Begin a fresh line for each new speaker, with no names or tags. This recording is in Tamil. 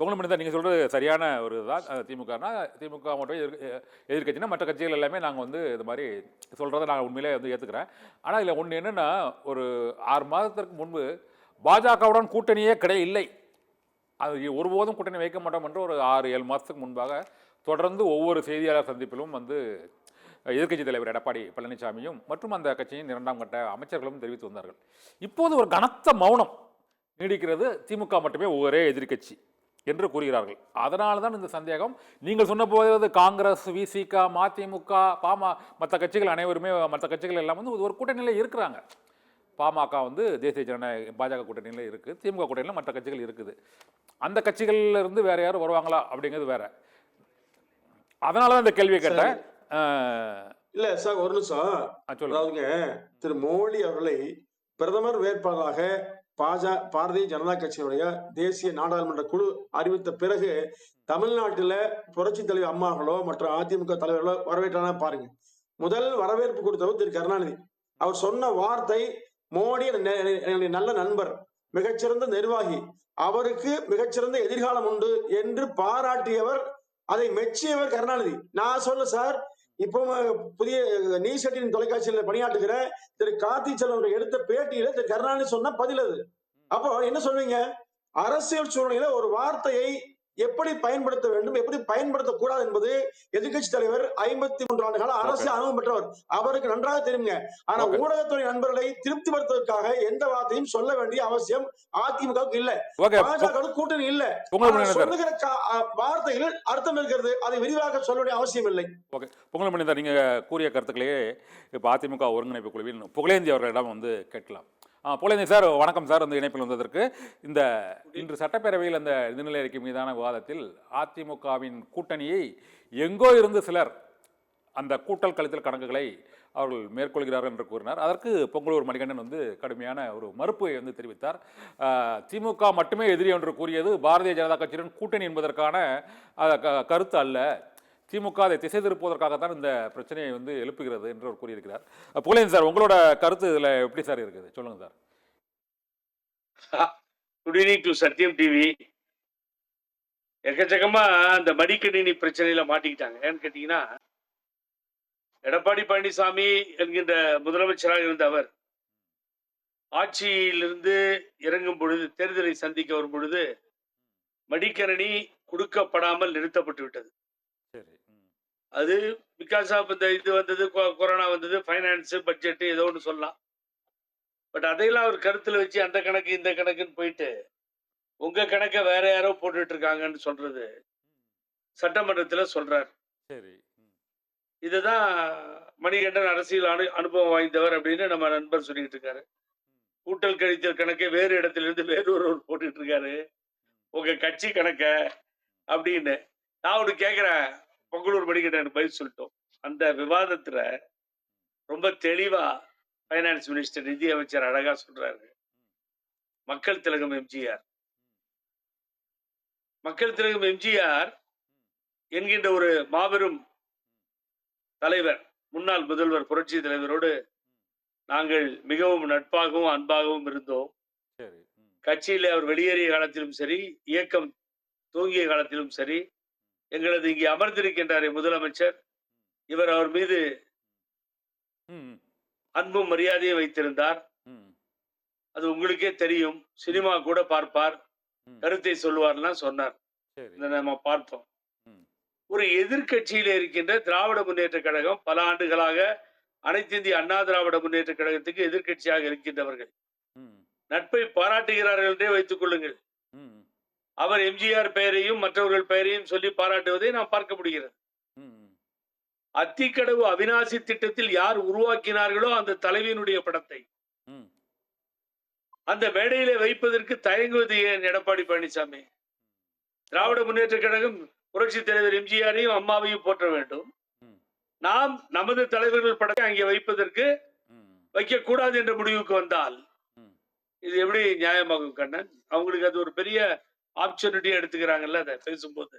பொங்கல் மணி தான் நீங்கள் சொல்கிறது சரியான ஒரு இதுதான். திமுகனா திமுக மட்டும் எதிர்கட்சினா மற்ற கட்சிகள் எல்லாமே நாங்கள் வந்து இது மாதிரி சொல்கிறத நான் உண்மையிலே வந்து ஏற்றுக்கிறேன். ஆனால் இதில் ஒன்று என்னென்னா, ஒரு 6 மாதத்திற்கு முன்பு பாஜகவுடன் கூட்டணியே இல்லை, அது ஒருபோதும் கூட்டணி வைக்க மாட்டோம் என்று ஒரு 6-7 மாதத்துக்கு முன்பாக தொடர்ந்து ஒவ்வொரு செய்தியாளர் சந்திப்பிலும் வந்து எதிர்க்கட்சித் தலைவர் எடப்பாடி பழனிசாமியும் மற்றும் அந்த கட்சியின் 2ஆம் கட்ட அமைச்சர்களும் தெரிவித்து வந்தார்கள். இப்போது ஒரு கனத்த மௌனம் நீடிக்கிறது. திமுக மட்டுமே ஒரே எதிர்க்கட்சி என்று கூறுகிறார்கள். அதனால தான் இந்த சந்தேகம். நீங்கள் சொன்ன போது காங்கிரஸ், விசிக, மதிமுக, மற்ற கட்சிகள் அனைவருமே, மற்ற கட்சிகள் எல்லாம் வந்து ஒரு கூட்டணியில் இருக்கிறாங்க. பாமக வந்து தேசிய ஜனநாயக பாஜக கூட்டணியில் இருக்குது, திமுக கூட்டணியில் மற்ற கட்சிகள் இருக்குது. அந்த கட்சிகள்ல இருந்து வேற யாரும் வருவாங்களா அப்படிங்கிறது வேற. அதனால தான் இந்த கேள்வியை கேட்டேன்.
இல்ல சார், ஒரு நிமிஷம். அதாவதுங்க, திரு மோடி அவர்களை பிரதமர் வேட்பாளராக பாரதிய ஜனதா கட்சியினுடைய தேசிய நாடாளுமன்ற குழு அறிவித்த பிறகு தமிழ்நாட்டில் புரட்சி தலைவர் அம்மார்களோ மற்ற அதிமுக தலைவர்களோ வரவேற்றான பாருங்க. முதல் வரவேற்பு கொடுத்தவர் திரு கருணாநிதி. அவர் சொன்ன வார்த்தை, மோடி நல்ல நண்பர், மிகச்சிறந்த நிர்வாகி, அவருக்கு மிகச்சிறந்த எதிர்காலம் உண்டு என்று பாராட்டியவர், அதை மெச்சியவர் கருணாநிதி. நான் சொல்ல சார், இப்போ புதிய நியூஸ் 18 தொலைக்காட்சியில் பணியாற்றுகிற திரு கார்த்தி செல்வன் எடுத்த பேட்டியில திரு கருணாநிதி சொன்ன பதில் அது. அப்போ என்ன சொல்வீங்க? அரசியல் சூழ்நிலையில ஒரு வார்த்தையை எப்படி பயன்படுத்த வேண்டும், எப்படி பயன்படுத்தக்கூடாது என்பது எதிர்கட்சி தலைவர் 53 ஆண்டு கால அரசியல் அனுபவம் பெற்றவர், அவருக்கு நன்றாக தெரியுங்க. ஆனா ஊடகத்துறை நண்பர்களை திருப்திப்படுத்துவதற்காக எந்த வார்த்தையும் சொல்ல வேண்டிய அவசியம் அதிமுகவுக்கு இல்ல, பாஜக கூட்டணி இல்ல. சொல்லுகிற வார்த்தைகள் அர்த்தம் இருக்கிறது, அதை விரிவாக சொல்ல வேண்டிய அவசியம் இல்லை.
பொங்கல் மணி தான் நீங்க கூறிய கருத்துக்களையே இப்ப அதிமுக ஒருங்கிணைப்பு குழுவின் புகழேந்தி அவர்களிடம் வந்து கேட்கலாம். புகழேந்தி சார், வணக்கம் சார். அந்த இணைப்பில் வந்ததற்கு. இந்த இன்று சட்டப்பேரவையில் அந்த நிதிநிலை அறிக்கை மீதான விவாதத்தில் அதிமுகவின் கூட்டணியை எங்கோ இருந்து சிலர் அந்த கூட்டல் கழித்தல் கணக்குகளை அவர்கள் மேற்கொள்கிறார்கள் என்று கூறினார். அதற்கு பொங்கலூர் மணிகண்டன் வந்து கடுமையான ஒரு மறுப்பை வந்து தெரிவித்தார். திமுக மட்டுமே எதிரி என்று கூறியது பாரதிய ஜனதா கட்சியுடன் கூட்டணி என்பதற்கான கருத்து அல்ல, திமுக அதை திசை திருப்புவதற்காகத்தான் இந்த பிரச்சனையை வந்து எழுப்புகிறது என்று அவர் கூறியிருக்கிறார். புகழேந்தி சார், உங்களோட கருத்து இதுல எப்படி சார் இருக்குது, சொல்லுங்க சார்.
குட் ஈவினிங் டு சத்தியம் டிவி. எக்கச்சக்கமா அந்த மடிக்கணினி பிரச்சனையில மாட்டிக்கிட்டாங்க. ஏன்னு கேட்டீங்கன்னா, எடப்பாடி பழனிசாமி என்கின்ற முதலமைச்சராக இருந்த அவர் ஆட்சியிலிருந்து இறங்கும் பொழுது, தேர்தலை சந்திக்க வரும் பொழுது மடிக்கணினி கொடுக்கப்படாமல் நிறுத்தப்பட்டு விட்டது. அது பிகாஸ் ஆஃப் இந்த இது வந்தது, கொரோனா வந்தது, ஃபைனான்ஸ், பட்ஜெட் ஏதோ ஒன்று சொல்லலாம். பட் அதையெல்லாம் அவர் கருத்துல வச்சு அந்த கணக்கு இந்த கணக்குன்னு போயிட்டு உங்க கணக்கை வேற யாரோ போட்டுட்டு இருக்காங்கன்னு சொல்றது சட்டமன்றத்தில் சொல்றார். இதுதான் மணிகண்டன் அரசியல் அனுபவம் வாய்ந்தவர் அப்படின்னு நம்ம நண்பர் சொல்லிட்டு இருக்காரு. கூட்டல் கழித்தல் கணக்கை வேறு இடத்துல இருந்து வேறொருவர் போட்டுட்டு இருக்காரு, உங்க கட்சி கணக்க அப்படின்னு. நான் ஒன்று கேட்கிறேன், பொங்கலூர் மணிகண்டன் பதில் சொல்லிட்டோம். அந்த விவாதத்துல ரொம்ப தெளிவா பைனான்ஸ் மினிஸ்டர், நிதி அமைச்சர் அழகா சொல்றாரு, மக்கள் திலகம் எம்ஜிஆர். மக்கள் திலகம் எம்ஜிஆர் என்கின்ற ஒரு மாபெரும் தலைவர், முன்னாள் முதல்வர், புரட்சி தலைவரோடு நாங்கள் மிகவும் நட்பாகவும் அன்பாகவும் இருந்தோம். கட்சியிலே அவர் வெளியேறிய காலத்திலும் சரி, இயக்கம் தூங்கிய காலத்திலும் சரி, எங்களது இங்கே அமர்ந்திருக்கின்றார் முதலமைச்சர், இவர் அவர் மீது அன்பும் மரியாதையும் வைத்திருந்தார். அது உங்களுக்கே தெரியும். சினிமா கூட பார்ப்பார், கருத்தை சொல்லுவார்லாம் சொன்னார். நம்ம பார்த்தோம். ஒரு எதிர்கட்சியில இருக்கின்ற திராவிட முன்னேற்ற கழகம் பல ஆண்டுகளாக அனைத்து இந்திய அண்ணா திராவிட முன்னேற்ற கழகத்துக்கு எதிர்கட்சியாக இருக்கின்றவர்கள் நட்பை பாராட்டுகிறார்கள் என்றே வைத்துக் கொள்ளுங்கள். அவர் எம்ஜிஆர் பெயரையும் மற்றவர்கள் பெயரையும் சொல்லி பாராட்டுவதை நாம் பார்க்க முடிகிறது. அத்திக்கடவு அவிநாசி திட்டத்தில் யார் உருவாக்கினார்களோ அந்த தலைவியினுடைய படத்தை அந்த மேடையிலே வைப்பதற்கு தயங்குவது ஏன் எடப்பாடி பழனிசாமி? திராவிட முன்னேற்ற கழகம் புரட்சி தலைவர் எம்ஜிஆரையும் அம்மாவையும் போற்ற வேண்டும். நாம் நமது தலைவர்கள் படத்தை அங்கே வைப்பதற்கு வைக்க கூடாது என்ற முடிவுக்கு வந்தால் இது எப்படி நியாயமாகும் கண்ணன்? அவங்களுக்கு அது ஒரு பெரிய ஆப்பர்ச்சுனிட்டியா எடுத்துக்கிறாங்கல்ல அதை பேசும்போது.